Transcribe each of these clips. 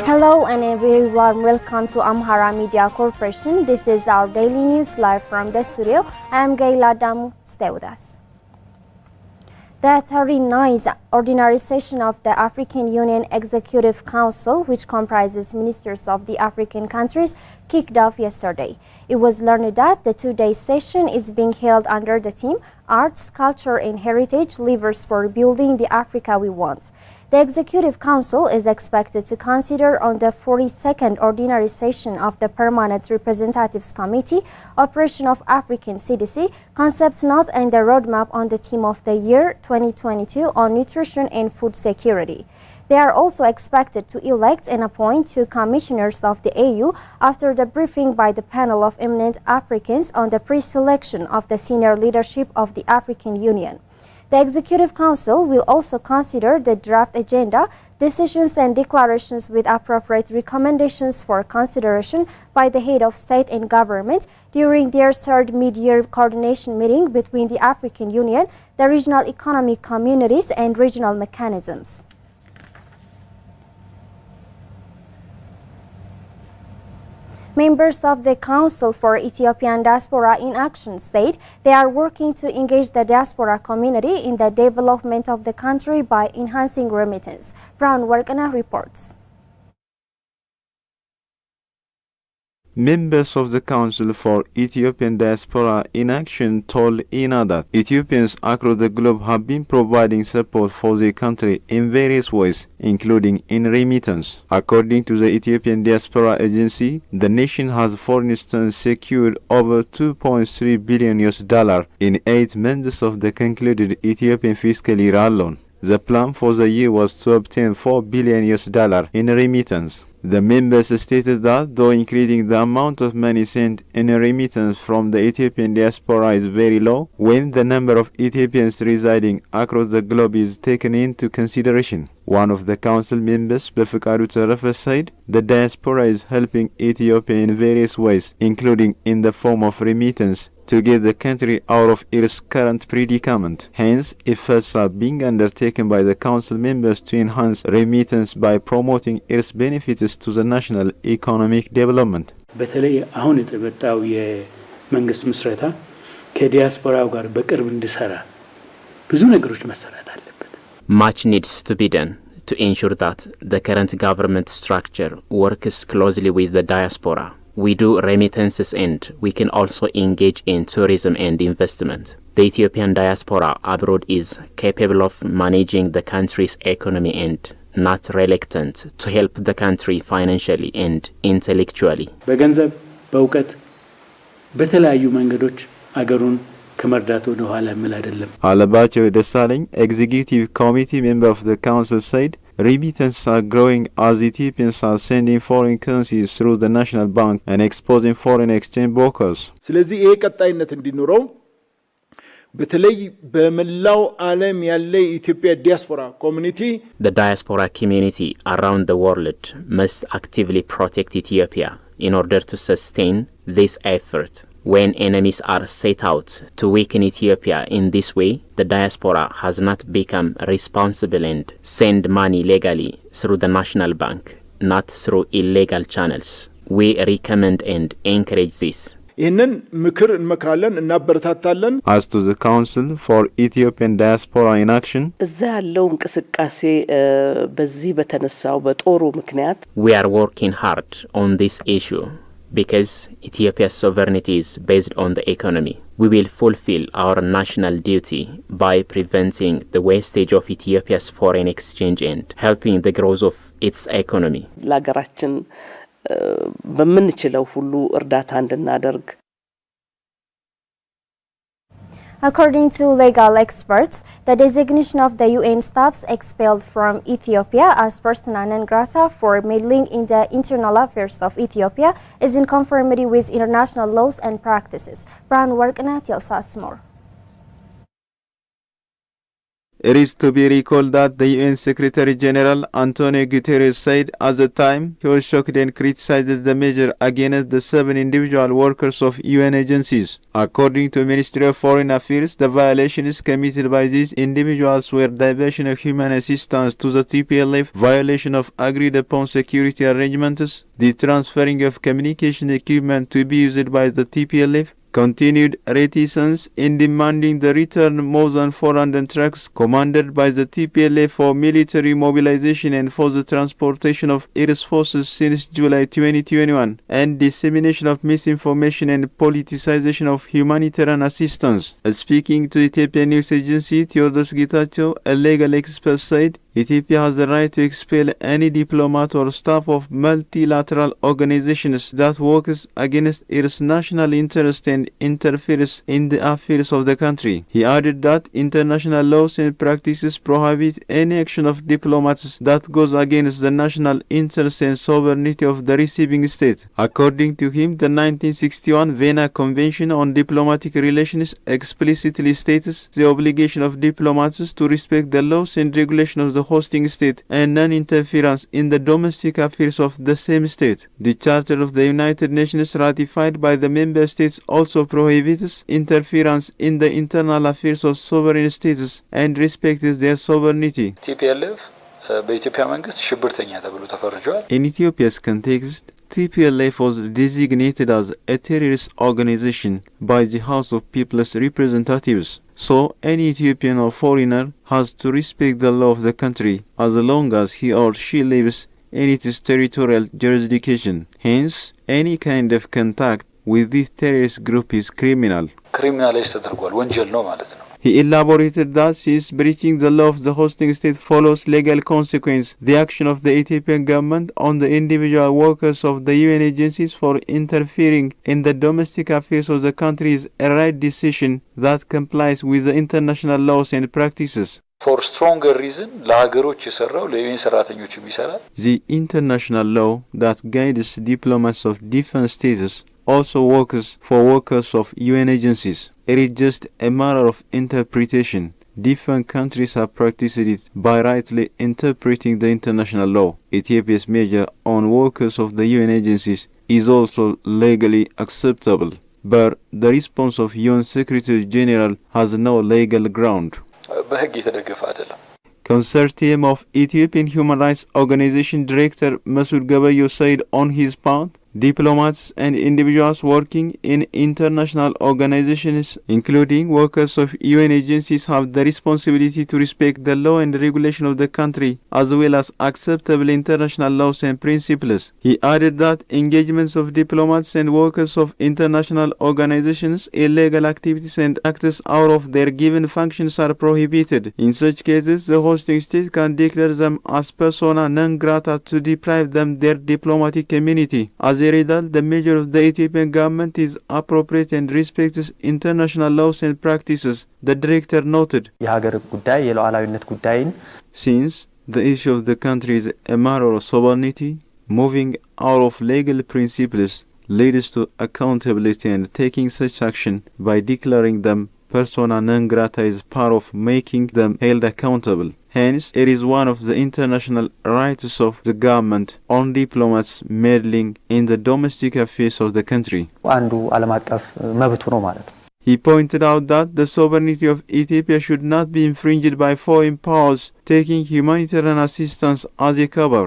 Hello and a very warm welcome to Amhara Media Corporation. This is our daily news live from the studio. I am Gaila Damu. Stay with us. The 39th ordinary session of the African Union Executive Council, which comprises ministers of the African countries, kicked off yesterday. It was learned that the two-day session is being held under the theme Arts, Culture and Heritage Levers for Building the Africa We Want. The Executive Council is expected to consider on the 42nd ordinary session of the Permanent Representatives Committee, Operation of African CDC, Concept Note and the Roadmap on the theme of the year 2022 on nutrition and food security. They are also expected to elect and appoint two commissioners of the AU after the briefing by the panel of eminent Africans on the pre-selection of the senior leadership of the African Union. The Executive Council will also consider the draft agenda, decisions and declarations with appropriate recommendations for consideration by the head of state and government during their third mid-year coordination meeting between the African Union, the regional economic communities and regional mechanisms. Members of the Council for Ethiopian Diaspora in Action said they are working to engage the diaspora community in the development of the country by enhancing remittance. Brown Workana reports. Members of the Council for Ethiopian Diaspora in Action told INA that Ethiopians across the globe have been providing support for their country in various ways, including in remittance. According to the Ethiopian Diaspora Agency, the nation has, for instance, secured over $2.3 billion in 8 months of the concluded Ethiopian fiscal year alone. The plan for the year was to obtain $4 billion in remittance. The members stated that, though increasing the amount of money sent in remittance from the Ethiopian diaspora is very low, when the number of Ethiopians residing across the globe is taken into consideration. One of the council members, Befekadu Terefe, said the diaspora is helping Ethiopia in various ways, including in the form of remittance, to get the country out of its current predicament. Hence, efforts are being undertaken by the council members to enhance remittance by promoting its benefits to the national economic development. በተለይ አሁን የተመጣው የመንግስት ምስረታ ከዲያስፖራው ጋር በቅርብ እንዲሰራ ብዙ ነገሮች መሰራት አለበት. Much needs to be done to ensure that the current government structure works closely with the diaspora. We do remittances and we can also engage in tourism and investment. The Ethiopian diaspora abroad is capable of managing the country's economy and not reluctant to help the country financially and intellectually. በገንዘብ በእውቀት በተለያዩ መንገዶች አገሩን ከመርዳት ወደ ኋላ የሚል አይደለም። Alabacho Desalegn, Executive Committee member of the Council, said remittances are growing as Ethiopians are sending foreign currencies through the National Bank and exposing foreign exchange brokers. ስለዚህ ይሄ ቀጣይነት እንዲኖረው በተለይ በመላው ዓለም ያለ ኢትዮጵያ ዲያስፖራ ኮሚኒቲ The diaspora community around the world must actively protect Ethiopia in order to sustain this effort. When enemies are set out to weaken Ethiopia in this way, the diaspora has not become responsible and send money legally through the National Bank, not through illegal channels. We recommend and encourage this. ይህንን ምክር እንመክራለን እናበረታታለን. As to the Council for Ethiopian Diaspora in Action, እዛ ያለው እንቅስቃሴ በዚህ በተነሳው በጦሩ ምክንያት we are working hard on this issue because Ethiopia's sovereignty is based on the economy. We will fulfill our national duty by preventing the wastage of Ethiopia's foreign exchange and helping the growth of its economy. ለሀገራችን በምንችለው ሁሉ እርዳታ እንድናደርግ. According to legal experts, the designation of the UN staffs expelled from Ethiopia as persona non grata for meddling in the internal affairs of Ethiopia is in conformity with international laws and practices. Brown Workana tells us more. It is to be recalled that the UN Secretary General Antonio Guterres said at the time he was shocked and criticized the measure against the 7 individual workers of UN agencies. According to Ministry of Foreign Affairs, the violations committed by these individuals were diversion of human assistance to the TPLF, violation of agreed upon security arrangements, the transferring of communication equipment to be used by the TPLF, continued reticence in demanding the return more than 400 trucks commanded by the TPLF for military mobilization and for the transportation of its forces since July 2021, and dissemination of misinformation and politicization of humanitarian assistance. Speaking to Ethiopian news agency, Theodos Getachew, a legal expert, said Ethiopia has the right to expel any diplomat or staff of multilateral organizations that works against its national interest and interferes in the affairs of the country. He added that international laws and practices prohibit any action of diplomats that goes against the national interest and sovereignty of the receiving state. According to him, the 1961 Vienna Convention on Diplomatic Relations explicitly states the obligation of diplomats to respect the laws and regulations of the hosting state and non-interference in the domestic affairs of the same state. The Charter of the United Nations ratified by the member states also prohibits interference in the internal affairs of sovereign states and respects their sovereignty. TPLF በኢትዮጵያ መንግስት ሽብርተኛ ተብሎ ተፈርጇል. In Ethiopia's context, TPLF was designated as a terrorist organization by the House of People's Representatives. So, any Ethiopian or foreigner has to respect the law of the country as long as he or she lives in its territorial jurisdiction. Hence, any kind of contact with this terrorist group is criminal. ክሪሚናላይዝ ተደርጓል፣ ወንጀል ነው ማለት ነው። He elaborated that since breaching the law of the hosting state follows legal consequence, the action of the Ethiopian government on the individual workers of the UN agencies for interfering in the domestic affairs of the country is a right decision that complies with the international laws and practices. For stronger reason, ለሀገሮች የሰራው ለዩኤን ሰራተኞችም ይሰራል። The international law that guides diplomats of different states also works for workers of UN agencies. It is just a matter of interpretation. Different countries have practiced it by rightly interpreting the international law. Ethiopia's measure on workers of the UN agencies is also legally acceptable, but the response of UN Secretary General has no legal ground. በህግ የተደገፈ አይደለም። Consortium of Ethiopian Human Rights Organization Director Masoud Gabayo said on his part, diplomats and individuals working in international organizations, including workers of UN agencies, have the responsibility to respect the law and regulation of the country, as well as acceptable international laws and principles. He added that engagements of diplomats and workers of international organizations, illegal activities and acts out of their given functions are prohibited. In such cases, the hosting state can declare them as persona non grata to deprive them their diplomatic immunity. As a result, the measure of the Ethiopian government is appropriate and respects international laws and practices, the director noted. የሀገር ጉዳይ የሉዓላዊነት ጉዳይን Since the issue of the country is a matter of sovereignty, moving out of legal principles leads to accountability, and taking such action by declaring them persona non grata is part of making them held accountable. Hence, it is one of the international rights of the government on diplomats meddling in the domestic affairs of the country. አንዱ ዓለም አቀፍ መብቱ ነው ማለት ነው። He pointed out that the sovereignty of Ethiopia should not be infringed by foreign powers taking humanitarian assistance as a cover.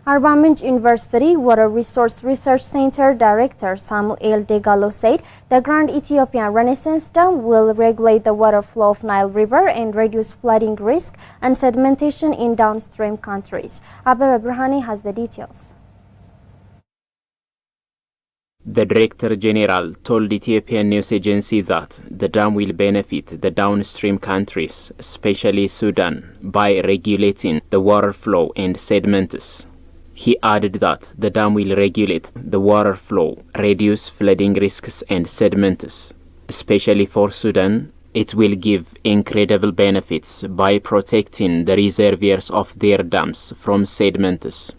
Arba Minch University Water Resource Research Center Director Samuel Degalo said the Grand Ethiopian Renaissance Dam will regulate the water flow of Nile River and reduce flooding risk and sedimentation in downstream countries. Abebe Brahani has the details. The Director General told Ethiopian news agency that the dam will benefit the downstream countries, especially Sudan, by regulating the water flow and sediments. He added that the dam will regulate the water flow, reduce flooding risks and sediments. Especially for Sudan, it will give incredible benefits by protecting the reservoirs of their dams from sediments.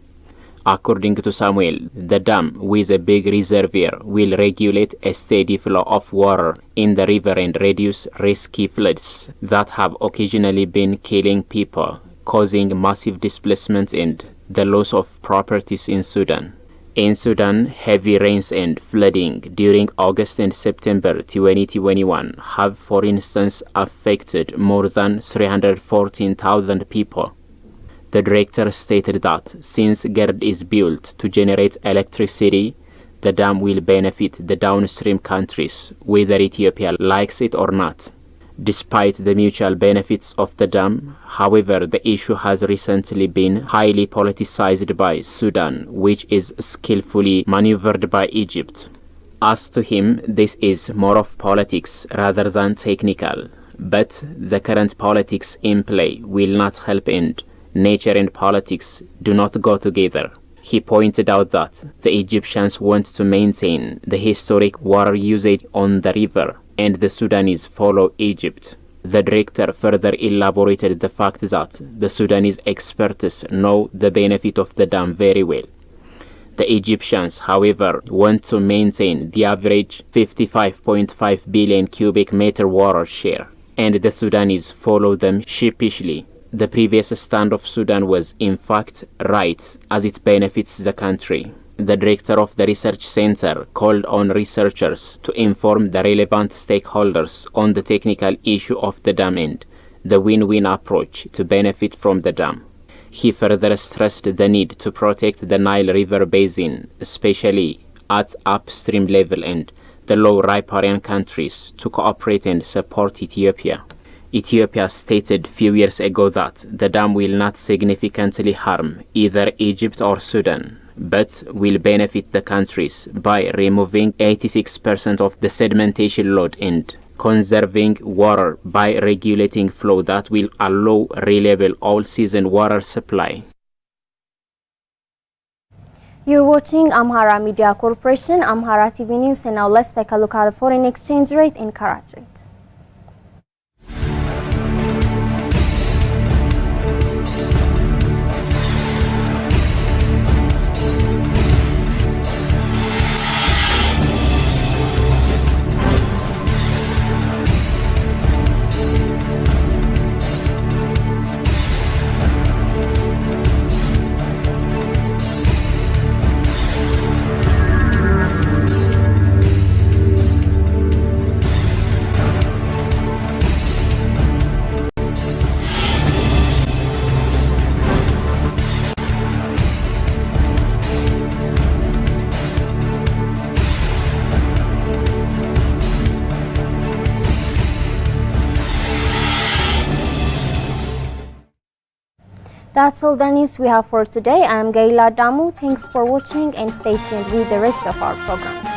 According to Samuel, the dam with a big reservoir will regulate a steady flow of water in the river and reduce risky floods that have occasionally been killing people, causing massive displacement and the loss of properties in Sudan. In Sudan, heavy rains and flooding during August and September 2021 have, for instance, affected more than 314,000 people. The director stated that since GERD is built to generate electricity, the dam will benefit the downstream countries, whether Ethiopia likes it or not. Despite the mutual benefits of the dam, however, the issue has recently been highly politicized by Sudan, which is skillfully maneuvered by Egypt. As to him, this is more of politics rather than technical, but the current politics in play will not help end. Nature and politics do not go together. He pointed out that the Egyptians want to maintain the historic water usage on the river, and the Sudanese follow Egypt. The director further elaborated the fact that the Sudanese experts know the benefit of the dam very well. The Egyptians, however, want to maintain the average 55.5 billion cubic meter water share, and the Sudanese follow them sheepishly. The previous stand of Sudan was, in fact, right, as it benefits the country. The director of the research center called on researchers to inform the relevant stakeholders on the technical issue of the dam and the win-win approach to benefit from the dam. He further stressed the need to protect the Nile River basin, especially at upstream level, and the low riparian countries to cooperate and support Ethiopia. Ethiopia stated few years ago that the dam will not significantly harm either Egypt or Sudan, but will benefit the countries by removing 86% of the sedimentation load and conserving water by regulating flow that will allow reliable all-season water supply. You're watching Amhara Media Corporation, Amhara TV News, and now let's take a look at the foreign exchange rate in karat rate. That's all the news we have for today. I'm Gaila Damu. Thanks for watching and stay tuned with the rest of our programs.